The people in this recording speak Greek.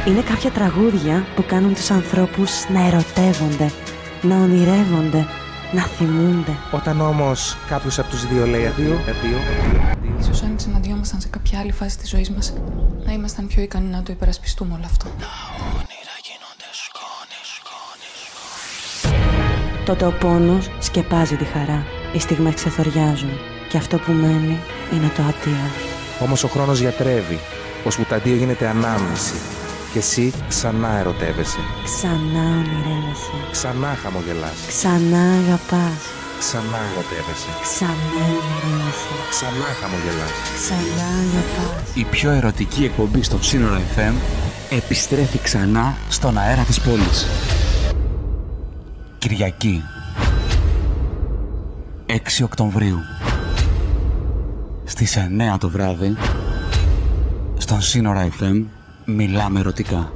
Είναι κάποια τραγούδια που κάνουν τους ανθρώπους να ερωτεύονται, να ονειρεύονται, να θυμούνται. Όταν όμως κάποιος από τους δύο λέει αδείο, ίσως αν συναντιόμασταν σε κάποια άλλη φάση της ζωής μας, να ήμασταν πιο ικανοί να το υπερασπιστούμε όλο αυτό. Τα όνειρα γίνονται σκόνη. Τότε ο πόνος σκεπάζει τη χαρά. Οι στιγμές ξεθοριάζουν. Και αυτό που μένει είναι το αντίο. Όμως ο χρόνος γιατρεύει, ώσπου το αντίο γίνεται ανάμνηση. Και εσύ ξανά ερωτεύεσαι. Ξανά ονειρεύεσαι. Ξανά χαμογελάς. Ξανά αγαπάς. Ξανά ερωτεύεσαι. Ξανά ονειρεύεσαι. Ξανά χαμογελάς. Ξανά αγαπάς. Η πιο ερωτική εκπομπή στο Σύνορα FM επιστρέφει ξανά στον αέρα της πόλης. Κυριακή 6 Οκτωβρίου στις 9 το βράδυ στον Σύνορα FM μιλάμε ερωτικά.